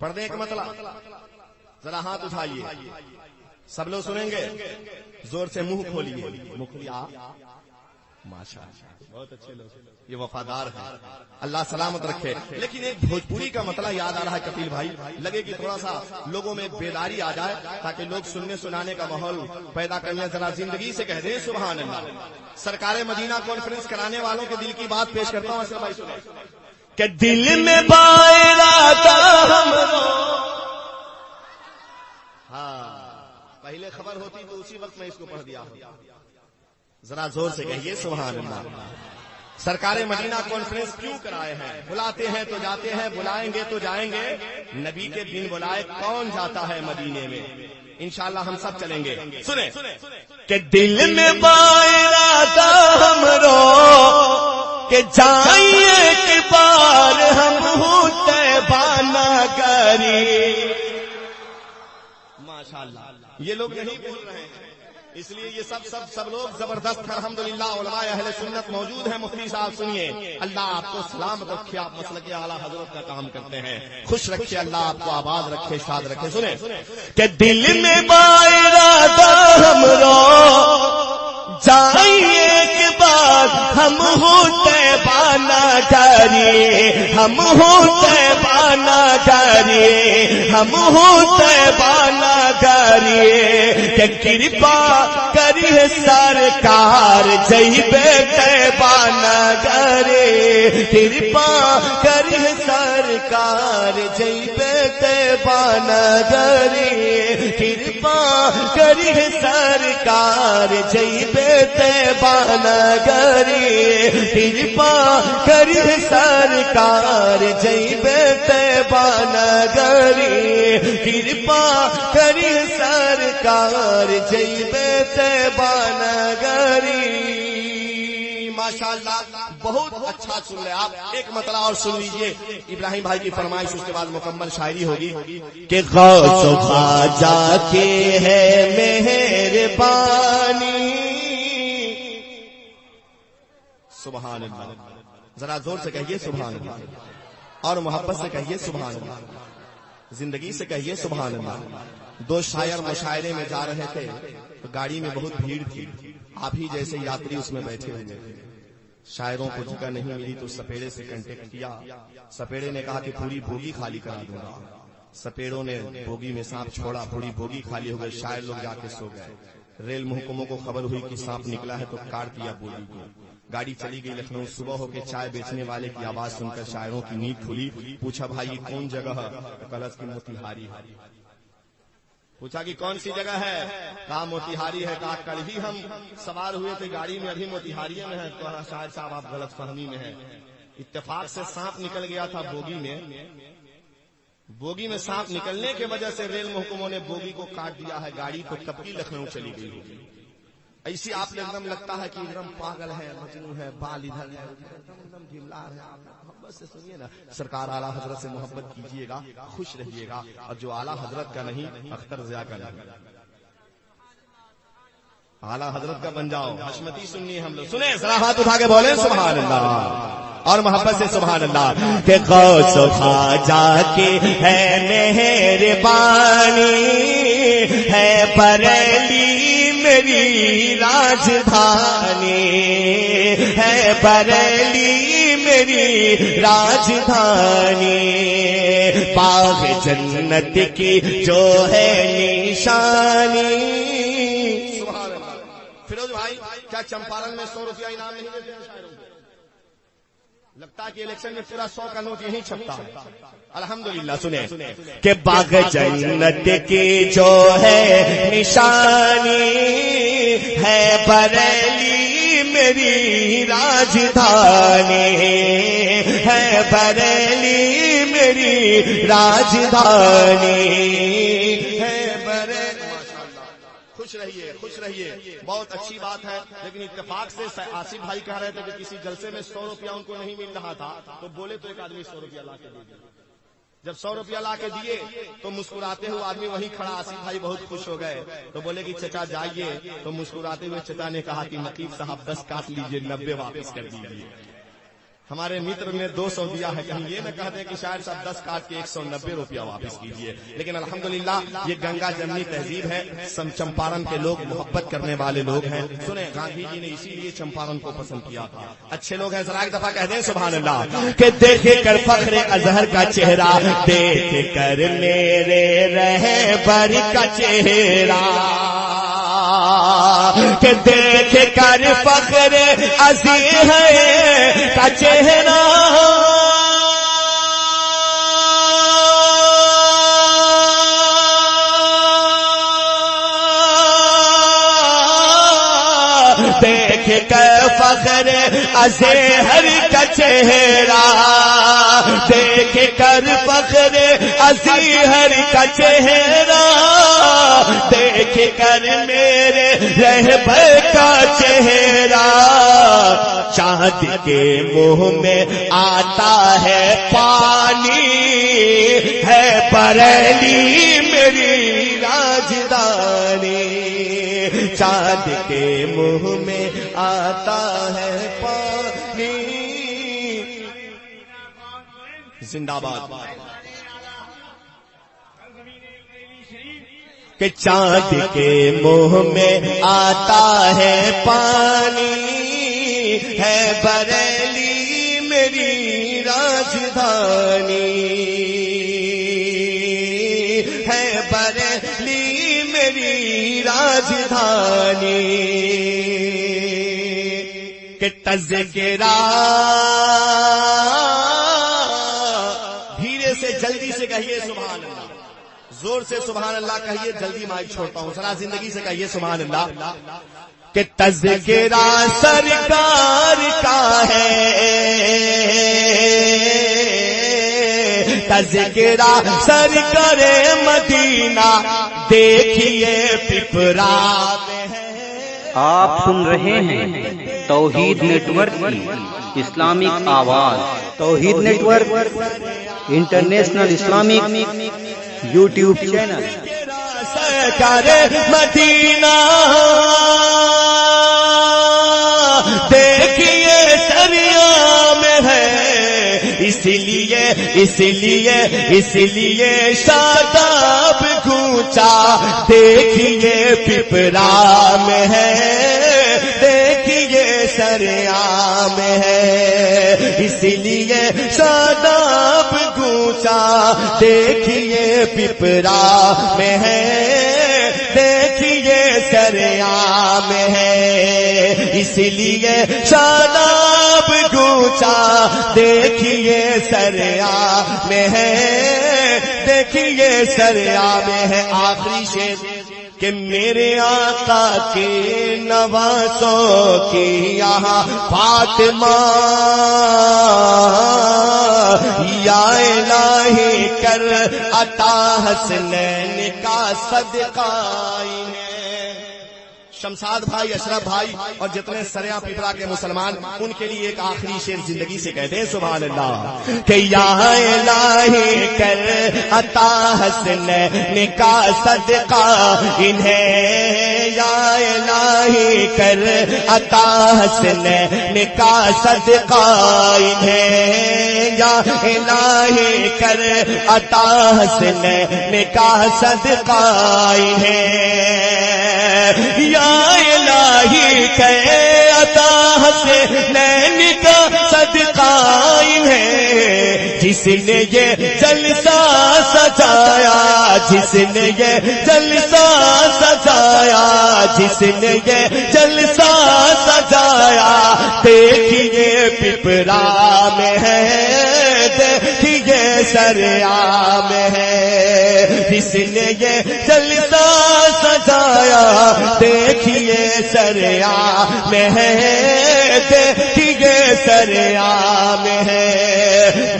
پردے کا مطلب ذرا ہاتھ اٹھائیے، سب لوگ سنیں گے، زور سے منہ کھولیے، مکھیا ماشاء اللہ بہت اچھے لوگ، یہ وفادار ہیں، اللہ سلامت رکھے۔ لیکن ایک بھوجپوری کا مسئلہ یاد آ رہا ہے کپیل بھائی، لگے کہ تھوڑا سا لوگوں میں بیداری آ جائے تاکہ لوگ سننے سنانے کا ماحول پیدا کرنے، ذرا زندگی سے کہہ دیں سبحان اللہ۔ سرکار مدینہ کانفرنس کرانے والوں کے دل کی بات پیش کرتا ہوں، ایسا بھائی سنیں کہ دل میں بائرہ تھا ہمارا، ہاں پہلے خبر ہوتی تو اسی وقت میں اس کو پڑھ دیا ہوتا، ذرا زور سے کہیے سبحان اللہ۔ سرکار مدینہ کانفرنس کیوں کرائے ہیں؟ بلاتے ہیں تو جاتے ہیں، بلائیں گے تو جائیں گے، نبی کے دن بلائے کون جاتا ہے مدینے میں؟ انشاءاللہ ہم سب چلیں گے۔ سنیں کہ دل میں بائرہ تھا ہمرو کہ جائیں ایک بار ہم طیبہ نگری، ماشاءاللہ یہ لوگ نہیں بول رہے ہیں، اس لیے یہ سب لوگ زبردست الحمدللہ علماء اہل سنت موجود ہیں۔ مفتی صاحب سنیے، اللہ آپ کو سلامت رکھے، آپ مسلک اعلیٰ حضرت کا کام کرتے ہیں، خوش رکھے، اللہ آپ کو آباد رکھے، شاد رکھے۔ سنیں کہ دل میں بائرہ تھا ہمرو جائیں ایک بار ہم طیبہ نگری، ہم طیبہ نگری، ہم طیبہ نگری، کہ کرپا کری سرکار جیبے طیبہ نگری، کرپا کری سرکار جیبے طیبہ نگری، کرپا کری سرکار جیبے طیبہ نگری، کرپا کری سرکار جیبے طیبہ نگری، کرپا کری سرکار جیبے طیبہ نگری۔ ماشاءاللہ بہت اچھا سن رہے آپ، ایک مطلب اور سن لیجئے، ابراہیم بھائی کی فرمائش، اس کے بعد مکمل شاعری ہوگی کہ غوث و خواجہ کے ہے مہربانی، سبحان اللہ، ذرا زور سے کہیے سبحان اللہ، اور محبت سے کہیے سبحان اللہ، زندگی سے کہیے سبحان اللہ۔ دو شاعر مشاعرے میں جا رہے تھے تو گاڑی میں بہت بھیڑ تھی، آپ ہی جیسے یاتری اس میں بیٹھے ہوئے تھے، شاعروں کو جگہ نہیں ملی تو سپیڑے سے کنٹیکٹ کیا، سپیڑے نے کہا کہ پوری بوگی خالی کرا دوں گا، سپیڑوں نے بوگی میں سانپ چھوڑا، پوری بوگی خالی ہو گئی، شاعر لوگ جا کے سو گئے، ریل محکموں کو خبر ہوئی کہ سانپ نکلا ہے تو کاٹ دیا بوگی کو، گاڑی چلی گئی لکھنؤ، صبح ہو کے چائے بیچنے والے کی آواز سن کر شاعروں کی نیند کھلی، پوچھا بھائی یہ کون جگہ ہے؟ کلس کی موتیہاری ہے، پوچھا کہ کون سی جگہ ہے؟ کہا موتیہاری ہے، کہا کل ہی ہم سوار ہوئے تھے گاڑی میں، ابھی موتیہاری میں ہے، تو شاعر صاحب آپ غلط فہمی میں ہیں، اتفاق سے سانپ نکل گیا تھا بوگی میں، بوگی میں سانپ نکلنے کی وجہ سے ریل محکموں نے بوگی کو کاٹ دیا ہے، گاڑی تو کب کی لکھنؤ چلی گئی ہوگی۔ ایسی آپ نے ایک لگتا ہے کہ ایک دم پاگل ہے، مجنون ہے، بال ادھر ہے، ایک دم ڈھملار ہے، آپ محبت سے سنیے نا، سرکار اعلیٰ حضرت سے محبت کیجیے گا، خوش رہیے گا، اور جو اعلیٰ حضرت کا نہیں اختر ضیاء کا نہیں، اعلیٰ حضرت کا بن جاؤ، حشمتی سنیے ہم لوگ، سنیں ذرا ہاتھ اٹھا کے بولیں سبحان اللہ، اور محبت سے سبحان اللہ، کہ غوث و خواجہ کی ہے مہربانی، ہے بریلی میری راجدھانی، ہے بریلی میری راجدھانی، باغ جنت کی جو ہے نشانی۔ سبحان اللہ۔ فیروز بھائی کیا چمپارن میں 100 روپیہ انعام نہیں دیتے ہیں شاعروں کو؟ لگتا ہے کہ الیکشن میں پورا 100 کا نوٹ یہی چھپتا ہے۔ الحمدللہ سنیں کہ باغ جنت کی جو ہے نشانی، ہے بریلی میری راجدھانی، ہے بریلی میری راجدھانی، ہے بریلی۔ خوش رہیے، خوش رہیے، بہت اچھی بات ہے، لیکن اتفاق سے آصف بھائی کہہ رہے تھے کہ کسی جلسے میں 100 روپیہ ان کو نہیں مل رہا تھا، تو بولے تو ایک آدمی 100 روپیہ لا کے دے دیا، جب 100 روپیہ لا کے دیے تو مسکراتے ہوئے آدمی وہیں کھڑا، آصف بھائی بہت خوش ہو گئے، تو بولے کہ چچا جائیے، تو مسکراتے ہوئے چچا نے کہا کہ نقیب صاحب 10 کاٹ لیجئے، 90 واپس کر دیجیے۔ ہمارے متر نے 200 دیا ہے، کہیں یہ نہ کہتے کہ شاید صاحب 10 کاٹ کے 190 روپیہ واپس کیجیے. لیکن الحمدللہ یہ گنگا جمنی تہذیب ہے. چمپارن کے لوگ محبت کرنے والے لوگ ہیں. سنیں گاندھی جی نے اسی لیے چمپارن کو پسند کیا تھا. اچھے لوگ ہیں، ذرا ایک دفعہ کہہ دیں سبحان اللہ. کہ دیکھ کر فخر اظہر کا چہرہ، دیکھ کر میرے رہبر کا چہرہ، کہ دیکھ کر فخر اظہر کا چہرہ، دیکھ کر فخر اظہر کا چہرہ، دیکھ کر فخر اظہر کا چہرہ، دیکھ کر میرے رہبر کا چہرہ، چاند کے منہ میں آتا ہے پانی، ہے بریلی میری راجدھانی، چاند کے منہ میں آتا ہے پانی. زندہ باد. کہ چاند کے منہ میں آتا ہے پانی، ہے بریلی میری راجدھانی، ہے بریلی میری راجدھانی. کہ تذکرہ، دھیرے سے جلدی سے کہیے سبحان اللہ، زور سے سبحان اللہ کہیے، جلدی مائک چھوڑتا ہوں، ذرا زندگی سے کہیے سبحان اللہ. کہ تذکرہ سرکار کا ہے، تذکرہ سرکار مدینہ، دیکھیے پپرا میں ہے. آپ سن رہے ہیں توحید نیٹ ورک کی اسلامک آواز. Tauheed network international Islamic YouTube channel. سرکار مدینہ دیکھیے دریا میں ہے، اس لیے شاداب گونچا، دیکھیے پپرا میں ہے، دیکھیے سریا میں ہے، اس لیے شاداب گونچا، دیکھیے پپرا میں ہے، دیکھیے سریا میں ہے، اس لیے شاداب گونچا، دیکھیے سریا میں ہے، دیکھیے سریا میں ہے. آخری شعر کہ میرے آقا کے نوازوں کی یہاں فاطمہ، یا الہی کر عطا حسنین کا صدقہ انہیں. شمشاد بھائی، اشرف بھائی اور جتنے سریا پپرا کے مسلمان، ان کے لیے ایک آخری شعر زندگی سے کہتے ہیں سبحان اللہ. کہ یا الہی کر عطا حسنین کا صدقہ انہیں، یا الہی کر عطا حسنین کا صدقہ انہیں، یا الہی کر عطا حسنین کا صدقہ انہیں، یا الہی کہ عطا حسنین کا صدقہ انہیں، جس نے یہ جلسہ سجایا، جس نے یہ جلسہ سجایا، جس نے یہ جلسہ سجایا، دیکھیے پپرا میں ہے، دیکھیے سریا میں ہے، جس نے یہ جلسہ سجایا، دیکھیے سریا میں ہے، دیکھیے سریا میں ہے.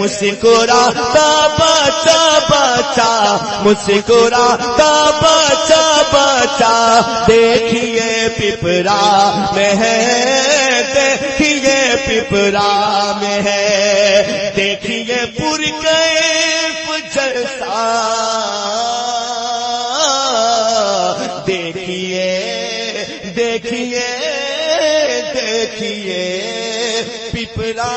مسکراتا بچہ بچہ، مسکراتا بچہ بچہ، دیکھیے پپرا میں ہے، دیکھیے پپرا میں ہے، دیکھیے پرکیف جلسہ، دیکھیے دیکھیے دیکھیے پپرا